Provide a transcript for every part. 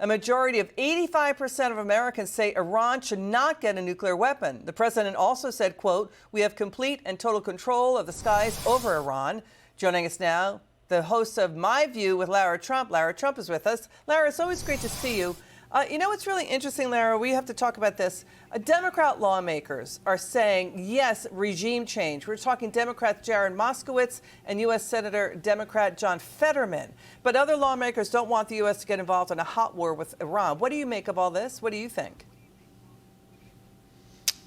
A majority of 85% of Americans say Iran should not get a nuclear weapon. The president also said, quote, "We have complete and total control of the skies over Iran." Joining us now, the host of My View with Lara Trump. Lara Trump is with us. Lara, it's always great to see you. You know what's really interesting, Lara? We have to talk about this. Democrat lawmakers are saying, yes, regime change. We're talking Democrat Jared Moskowitz and U.S. Senator Democrat John Fetterman. But other lawmakers don't want the U.S. to get involved in a hot war with Iran. What do you make of all this? What do you think?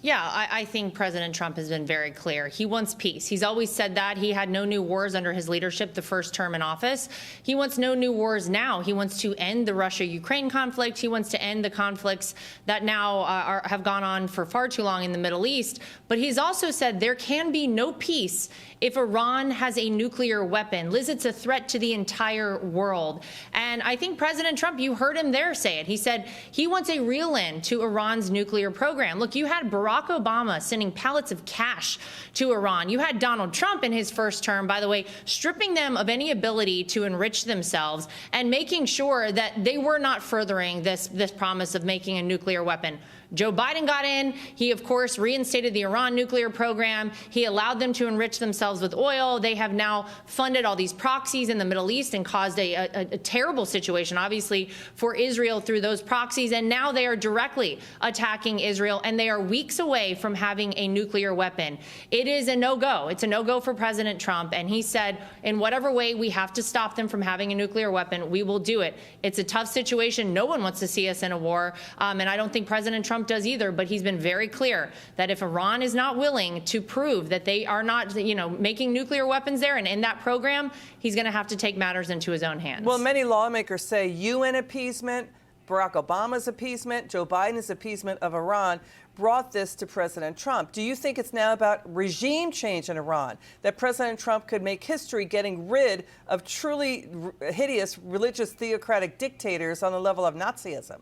Yeah, I think President Trump has been very clear. He wants peace. He's always said that. He had no new wars under his leadership the first term in office. He wants no new wars now. He wants to end the Russia-Ukraine conflict. He wants to end the conflicts that now have gone on for far too long in the Middle East. But he's also said there can be no peace if Iran has a nuclear weapon. Liz, it's a threat to the entire world. And I think President Trump, you heard him there say it. He said he wants a real end to Iran's nuclear program. Look, you had Barack Obama sending pallets of cash to Iran. You had Donald Trump in his first term, by the way, stripping them of any ability to enrich themselves and making sure that they were not furthering this promise of making a nuclear weapon. Joe Biden got in. He, of course, reinstated the Iran nuclear program. He allowed them to enrich themselves with oil. They have now funded all these proxies in the Middle East and caused a terrible situation, obviously, for Israel through those proxies. And now they are directly attacking Israel, and they are weeks away from having a nuclear weapon. It is a no-go. It's a no-go for President Trump. And he said, in whatever way we have to stop them from having a nuclear weapon, we will do it. It's a tough situation. No one wants to see us in a war. And I don't think President Trump does either, but he's been very clear that if Iran is not willing to prove that they are not, making nuclear weapons there and in that program, he's going to have to take matters into his own hands. Well, many lawmakers say UN appeasement, Barack Obama's appeasement, Joe Biden's appeasement of Iran brought this to President Trump. Do you think it's now about regime change in Iran, that President Trump could make history getting rid of truly hideous religious theocratic dictators on the level of Nazism?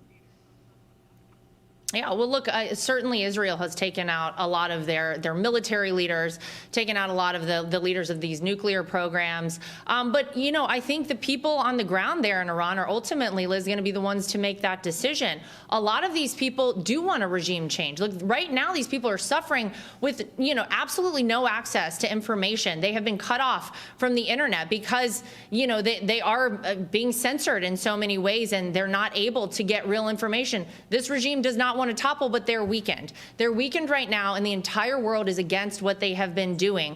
Yeah, well, look, certainly Israel has taken out a lot of their military leaders, taken out a lot of the leaders of these nuclear programs. But, I think the people on the ground there in Iran are ultimately, Liz, going to be the ones to make that decision. A lot of these people do want a regime change. Look, right now, these people are suffering with, absolutely no access to information. They have been cut off from the internet because, they are being censored in so many ways, and they're not able to get real information. This regime does not want to topple, but they're weakened. They're weakened right now, and the entire world is against what they have been doing.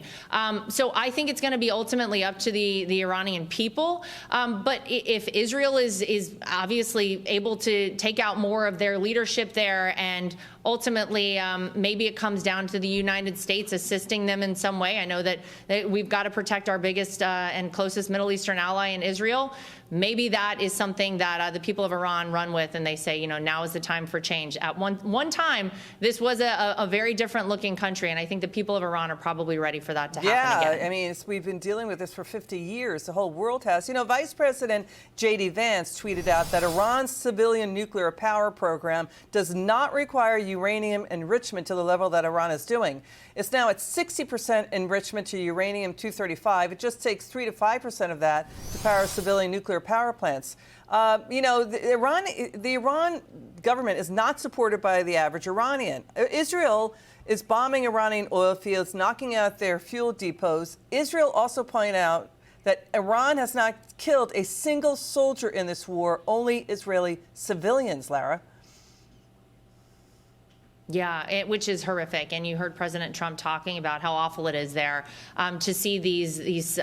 So I think it's going to be ultimately up to the Iranian people. But if Israel is obviously able to take out more of their leadership there, and ultimately maybe it comes down to the United States assisting them in some way. I know that we've got to protect our biggest and closest Middle Eastern ally in Israel. Maybe that is something that the people of Iran run with, and they say, now is the time for change. At one time, this was a very different looking country, and I think the people of Iran are probably ready for that to happen again. Yeah, I mean, we've been dealing with this for 50 years. The whole world has. Vice President J.D. Vance tweeted out that Iran's civilian nuclear power program does not require uranium enrichment to the level that Iran is doing. It's now at 60% enrichment to uranium-235. It just takes 3 to 5% of that to power civilian nuclear power plants. The Iran government is not supported by the average Iranian. Israel is bombing Iranian oil fields, knocking out their fuel depots. Israel also pointed out that Iran has not killed a single soldier in this war, only Israeli civilians, Lara. Yeah, which is horrific. And you heard President Trump talking about how awful it is there to see these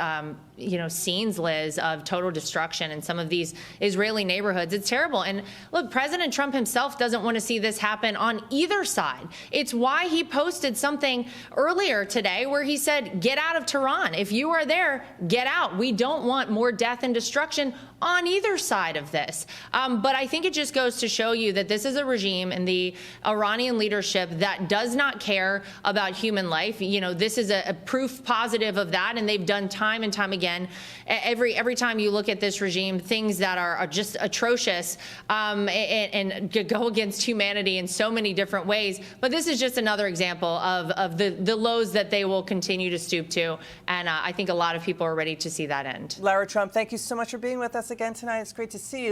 scenes, Liz, of total destruction in some of these Israeli neighborhoods. It's terrible. And look, President Trump himself doesn't want to see this happen on either side. It's why he posted something earlier today where he said, get out of Tehran. If you are there, get out. We don't want more death and destruction on either side of this. But I think it just goes to show you that this is a regime and the Iranian leadership that does not care about human life. This is a proof positive of that, and they've done time and time again. Every time you look at this regime, things that are just atrocious and go against humanity in so many different ways. But this is just another example of the lows that they will continue to stoop to, and I think a lot of people are ready to see that end. Lara Trump, thank you so much for being with us again tonight. It's great to see you.